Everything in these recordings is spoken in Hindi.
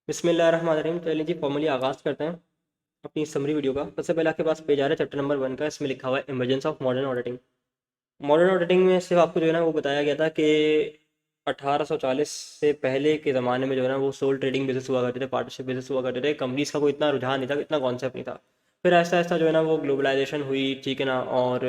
बिस्मिल्लाहिर्रहमानिर्रहीम। चलिए जी फॉर्मली आगाज़ करते हैं अपनी समरी वीडियो का। सबसे पहले आपके पास पेज आ रहा है चैप्टर नंबर 1 का। इसमें लिखा हुआ है emergence of modern auditing. Modern auditing में सिर्फ आपको जो है ना वो बताया गया था कि 1840 से पहले के ज़माने में जो है ना वो सोल ट्रेडिंग बिजनेस हुआ करते थे, पार्टनरशिप बिजनेस हुआ करते थे। कंपनीज का कोई इतना रुझान नहीं था, इतना कॉन्सेप्ट नहीं था। फिर ऐसा ऐसा जो है ना वो ग्लोबलाइजेशन हुई, ठीक है ना, और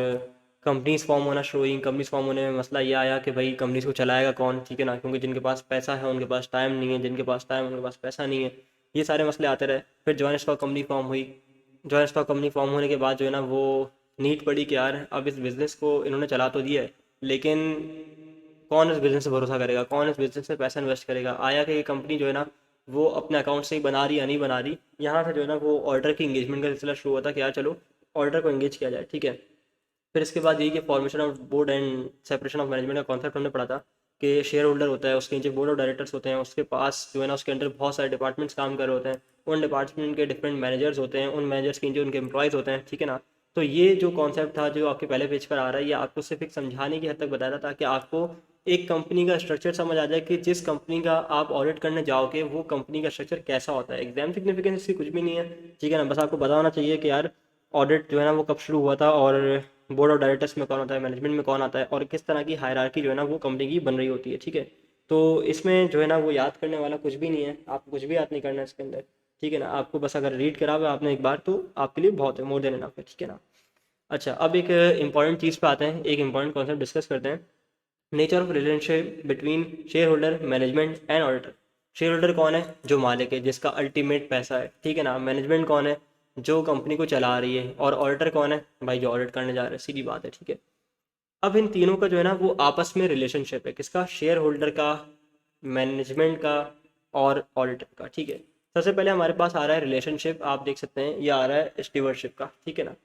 कंपनीज फॉर्म होना शुरू हुई। कंपनीज फॉर्म होने में मसला ये आया कि भाई कंपनीज को चलाएगा कौन, ठीक है ना, क्योंकि जिनके पास पैसा है उनके पास टाइम नहीं है, जिनके पास टाइम उनके पास पैसा नहीं है। ये सारे मसले आते रहे। फिर जॉइंट स्टॉक कंपनी फॉर्म हुई। जॉइंट स्टॉक कंपनी फॉर्म होने के बाद जो है ना वो नीड पड़ी कि यार अब इस बिज़नेस को इन्होंने चला तो दिया है, लेकिन कौन इस बिज़नेस से भरोसा करेगा, कौन इस बिज़नेस में पैसा इन्वेस्ट करेगा। आया कि ये कंपनी जो है ना वो अपने अकाउंट से ही बना रही या नहीं बना रही। यहाँ से जो है ना वो ऑर्डर की इंगेजमेंट का सिलसिला शुरू हुआ था कि यार चलो ऑर्डर को एंगेज किया जाए, ठीक है। फिर इसके बाद यही कि formation of board and separation of management का कॉन्सेप्ट हमने पढ़ा था कि शेयर होल्डर होता है, उसके नीचे बोर्ड ऑफ डायरेक्टर्स होते हैं, उसके पास जो है ना उसके अंदर बहुत सारे डिपार्टमेंट्स काम कर रहे होते हैं। उन डिपार्टमेंट के डिफरेंट मैनेजर्स होते हैं, उन मैनेजर्स के नीचे उनके एम्प्लॉयज़ होते हैं, ठीक है ना। तो ये जो कॉन्सेप्ट था जो आपके पहले पेज पर आ रहा है, ये आपको सिर्फ एक समझाने की हद तक बताया था ताकि आपको एक कंपनी का स्ट्रक्चर समझ आ जाए कि जिस कंपनी का आप ऑडिट करने जाओगे वो कंपनी का स्ट्रक्चर कैसा होता है। एग्जाम सिग्निफिकेंस इसकी कुछ भी नहीं है, ठीक है ना। बस आपको पता होना चाहिए कि यार ऑडिट जो है ना वो कब शुरू हुआ था, और बोर्ड ऑफ डायरेक्टर्स में कौन होता है, मैनेजमेंट में कौन आता है, और किस तरह की हायरार्की जो है ना वो कंपनी की बन रही होती है, ठीक है। तो इसमें जो है ना वो याद करने वाला कुछ भी नहीं है, आपको कुछ भी याद नहीं करना है इसके अंदर, ठीक है ना। आपको बस अगर रीड करा हुआ आपने एक बार तो आपके लिए बहुत है, मोर देन इनफ है, ठीक है ना। अच्छा, अब एक इंपॉर्टेंट चीज़ पे आते हैं, एक इंपॉर्टेंट कॉन्सेप्ट डिस्कस करते हैं। Nature of relationship between share holder, management and auditor. Share holder कौन है? जो मालिक है, जिसका अल्टीमेट पैसा है, ठीक है ना। मैनेजमेंट कौन है? जो कंपनी को चला रही है। और ऑडिटर कौन है? भाई जो ऑडिट करने जा रहे हैं, सीधी बात है, ठीक है। अब इन तीनों का जो है ना वो आपस में रिलेशनशिप है, किसका? शेयर होल्डर का, मैनेजमेंट का और ऑडिटर का, ठीक है। सबसे पहले हमारे पास आ रहा है रिलेशनशिप, आप देख सकते हैं ये आ रहा है स्टीवर्डशिप का, ठीक है ना।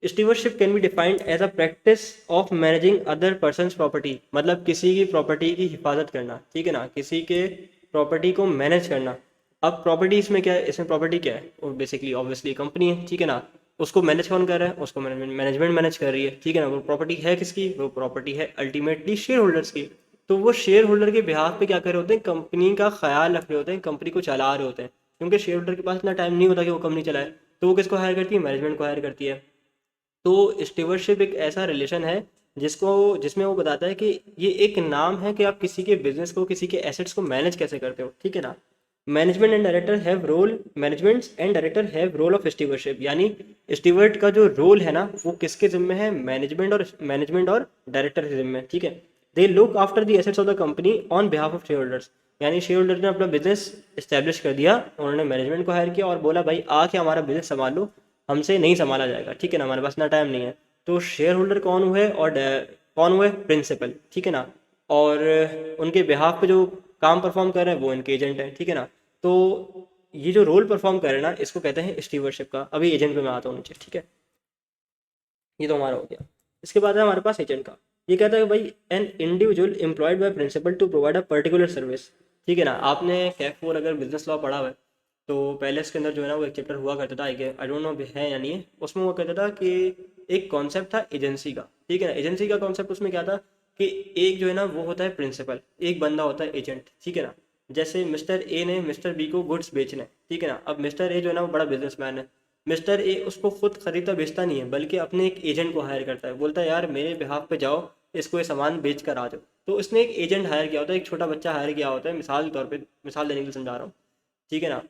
Stewardship can be defined as a practice of managing other persons property, मतलब किसी की प्रॉपर्टी की हिफाजत करना, ठीक है ना, किसी के प्रॉपर्टी को मैनेज करना। अब प्रॉपर्टी इसमें क्या है? इसमें प्रॉपर्टी क्या है? वो बेसिकली ऑब्वियसली कंपनी है, ठीक है ना। उसको मैनेज कौन कर रहा है? उसको मैनेजमेंट मैनेज कर रही है, ठीक है ना। वो प्रॉपर्टी है किसकी? वो प्रॉपर्टी है अल्टीमेटली शेयर होल्डर्स की। तो वो शेयर होल्डर के बिहाफ पे क्या कर रहे होते हैं? कंपनी का ख्याल रख रहे होते हैं, कंपनी को चला रहे होते हैं। क्योंकि शेयर होल्डर के पास इतना टाइम नहीं होता कि वो कंपनी चलाए, तो वो किसको हायर करती है? मैनेजमेंट को हायर करती है। तो स्टीवर्डशिप एक ऐसा रिलेशन है जिसको जिसमें वो बताता है कि ये एक नाम है कि आप किसी के बिजनेस को, किसी के एसेट्स को मैनेज कैसे करते हो, ठीक है ना। Managements and director have role of stewardship, यानी स्टीवर्ड का जो रोल है ना वो किसके जिम्मे है? मैनेजमेंट और डायरेक्टर के जिम्मे, ठीक है। They look after the assets of the company on behalf of share holders, यानी शेयर होल्डर ने अपना बिजनेस इस्टेब्लिश कर दिया, उन्होंने मैनेजमेंट को हायर किया और बोला भाई आके हमारा बिजनेस संभाल लो, हमसे नहीं संभाला जाएगा, ठीक है ना, हमारे पास इतना टाइम नहीं है। तो शेयर होल्डर कौन हुए? और कौन हुए? प्रिंसिपल, ठीक है ना। और उनके बिहाफ पे जो काम परफॉर्म कर रहे हैं वो इनके एजेंट हैं, ठीक है ना। तो ये जो रोल परफॉर्म कर रहे हैं ना इसको कहते हैं स्टीवर्डशिप का। अभी एजेंट पे मैं आता हूँ नीचे, ठीक है। ये तो हमारा हो गया। इसके बाद है हमारे पास एजेंट का। ये कहता है कि भाई an individual employed by principal to provide a particular service, ठीक है ना। आपने कैफ फोर अगर बिजनेस लॉ पढ़ा हुआ है तो पहले इसके अंदर जो है ना वो एक चैप्टर हुआ करता था, आई डोंट नो है या नहीं है, उसमें वो कहता था कि एक कॉन्सेप्ट था एजेंसी का, ठीक है ना। एजेंसी का कॉन्सेप्ट उसमें क्या था कि एक जो है ना वो होता है प्रिंसिपल, एक बंदा होता है एजेंट, ठीक है ना। जैसे मिस्टर ए ने मिस्टर बी को गुड्स बेचने, ठीक है ना। अब मिस्टर ए जो है ना वो बड़ा बिजनेसमैन है। मिस्टर ए उसको खुद खरीदता बेचता नहीं है, बल्कि अपने एक एजेंट को हायर करता है, बोलता है यार मेरे बिहाफ पे जाओ, इसको ये सामान बेच कर आ जाओ। तो उसने एक एजेंट हायर किया होता है, एक छोटा बच्चा हायर किया होता है, मिसाल के तौर पे, मिसाल देने के लिए समझा रहा हूँ, ठीक है ना।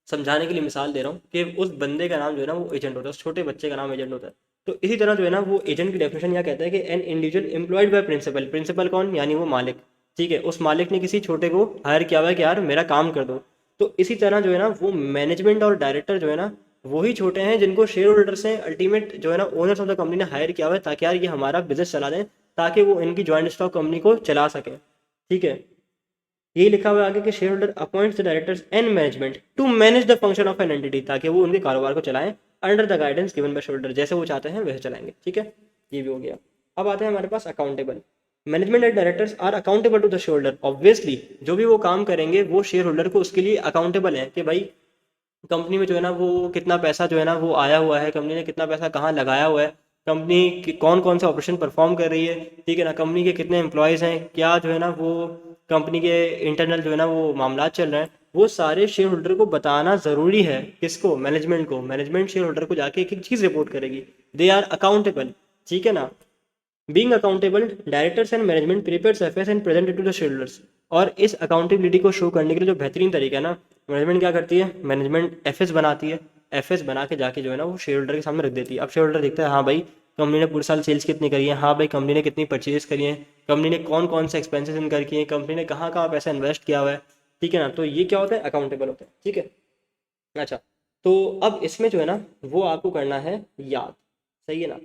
समझाने के लिए मिसाल दे रहा हूँ कि उस बंदे का नाम जो है ना वो एजेंट होता है, उस छोटे बच्चे का नाम एजेंट होता है। तो इसी तरह जो है ना वो एजेंट की डेफिनेशन यह कहता है कि an individual employed by principal, principal कौन? यानी वो मालिक, ठीक है। उस मालिक ने किसी छोटे को हायर किया हुआ है कि यार मेरा काम कर दो। तो इसी तरह जो है ना वो मैनेजमेंट और डायरेक्टर जो है ना वही छोटे हैं जिनको शेयर होल्डर्स हैं, अल्टीमेट जो है ना ओनर्स ऑफ द कंपनी ने हायर किया हुआ है ताकि यार ये हमारा बिजनेस चला दें, ताकि वो इनकी ज्वाइंट स्टॉक कंपनी को चला सके, ठीक है। यही लिखा हुआ है आगे कि share holder appoints the directors and management to manage the function of an entity, ताकि वो उनके कारोबार को चलाएं under the guidance given by share holder, जैसे वो चाहते हैं वैसे चलाएंगे, ठीक है। ये भी हो गया। अब आते हैं हमारे पास accountable. Management and directors are accountable to the shareholder, obviously जो भी वो काम करेंगे वो शेयर होल्डर को उसके लिए अकाउंटेबल है कि भाई कंपनी में जो है ना वो कितना पैसा जो है ना वो आया हुआ है, कंपनी ने कितना पैसा कहाँ लगाया हुआ है, कंपनी की कौन कौन सा ऑपरेशन परफॉर्म कर रही है, ठीक है ना, कंपनी के कितने एम्प्लॉयज़ हैं, क्या जो है ना वो कंपनी के इंटरनल जो है ना वो मामला चल रहे हैं। वो सारे शेयर होल्डर को बताना ज़रूरी है। किसको? मैनेजमेंट को। मैनेजमेंट शेयर होल्डर को जाके एक एक चीज़ रिपोर्ट करेगी। दे आर अकाउंटेबल, ठीक है ना। Being accountable, directors and management prepares FS and present to the shareholders. और इस अकाउंटेबिलिटी को शो करने के लिए जो बेहतरीन तरीका है ना, मैनेजमेंट क्या करती है? मैनेजमेंट एफएस बनाती है। एफएस बना के जाके जो है ना वो शेयर होल्डर के सामने रख देती है। अब शेयर होल्डर देखता है, हाँ भाई कंपनी ने पूरे साल सेल्स कितनी करी है, हाँ भाई कंपनी ने कितनी परचेज करी है, कंपनी ने कौन कौन से एक्सपेंसेस इनकर किए हैं, कंपनी ने कहाँ कहाँ पैसा इन्वेस्ट किया हुआ है, ठीक है ना। तो ये क्या होता है? अकाउंटेबल होता है, ठीक है। अच्छा, तो अब इसमें जो है ना वो आपको करना है याद, सही है ना।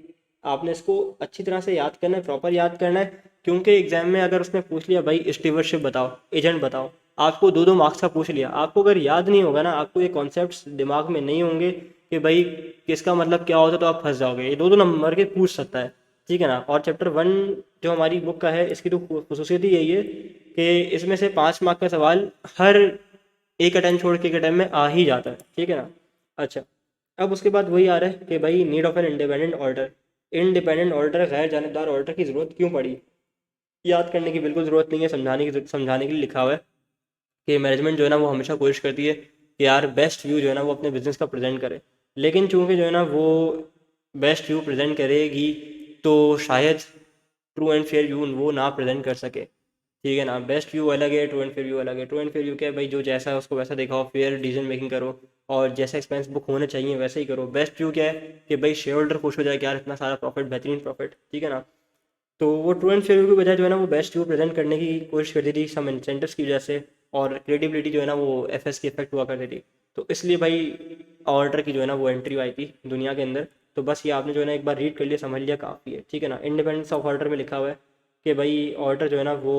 आपने इसको अच्छी तरह से याद करना है, प्रॉपर याद करना है, क्योंकि एग्जाम में अगर उसने पूछ लिया भाई स्टीवर्डशिप बताओ, एजेंट बताओ, आपको 2-2 मार्क्स का पूछ लिया, आपको अगर याद नहीं होगा ना, आपको ये कॉन्सेप्ट्स दिमाग में नहीं होंगे कि भाई किसका मतलब क्या होता है, तो आप फंस जाओगे। ये 2-2 नंबर के पूछ सकता है, ठीक है ना। और चैप्टर 1 जो हमारी बुक का है, इसकी तो खसूसियत ही यही है कि इसमें से 5 मार्क का सवाल हर एक अटेम्प्ट छोड़ के एक अटेम्प्ट में आ ही जाता है, ठीक है ना। अच्छा, अब उसके बाद वही आ रहा है कि भाई need of an independent order. Independent order, गैर जानबदार ऑर्डर की ज़रूरत क्यों पड़ी? याद करने की बिल्कुल ज़रूरत नहीं है, समझाने के लिए लिखा हुआ है कि मैनेजमेंट जो है ना वो हमेशा कोशिश करती है कि यार बेस्ट व्यू जो है ना वो अपने बिजनेस का प्रेजेंट करे। लेकिन चूंकि जो है ना वो बेस्ट व्यू प्रेजेंट करेगी तो शायद ट्रू एंड फेयर व्यू वो ना प्रेजेंट कर सके, ठीक है ना। बेस्ट व्यू अलग है, ट्रू एंड फेयर व्यू अलग है। ट्रू एंड फेयर व्यू क्या है भाई? जो जैसा है उसको वैसा दिखाओ, फेयर डिसीजन मेकिंग करो, और जैसे एक्सपेंस बुक होने चाहिए वैसे ही करो। बेस्ट व्यू क्या है कि भाई शेयर होल्डर खुश हो जाए कि यार इतना सारा प्रॉफिट, बेहतरीन प्रॉफिट, ठीक है ना। तो वो ट्रू एंड फेयर व्यू की बजाय जो है ना वो बेस्ट व्यू प्रेजेंट करने की कोशिश करती थी सम इंसेंटिव्स की वजह से, और क्रेडिबिलिटी जो है ना वो एफएस की इफेक्ट हुआ करती थी। तो इसलिए भाई ऑर्डर की जो है ना वो एंट्री आई थी दुनिया के अंदर। तो बस ये आपने जो है ना एक बार रीड कर लिया, समझ लिया, काफ़ी है, ठीक है ना। इंडिपेंडेंस ऑफ ऑर्डर में लिखा हुआ है कि भाई ऑर्डर जो है ना वो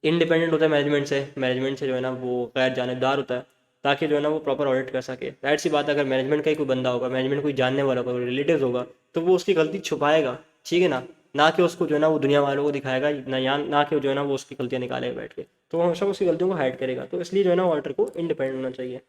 इंडिपेंडेंट होता है मैनेजमेंट से जो है ना वो गैर जानबदार होता है, ताकि जो है ना वो प्रॉपर ऑडिट कर सके। जाहिर सी बात है, अगर मैनेजमेंट का ही कोई बंदा होगा, मैनेजमेंट कोई जानने वाला होगा, रिलेटिव होगा, तो वो उसकी गलती छुपाएगा, ठीक है ना। ना कि उसको जो है ना वो दुनिया वालों को दिखाएगा, ना कि जो है ना वो उसकी गलतियाँ निकालेगा बैठ के। तो वो हमेशा उसकी गलतियों को हाइड करेगा। तो इसलिए जो है ना ऑडिटर को इंडिपेंडेंट होना चाहिए।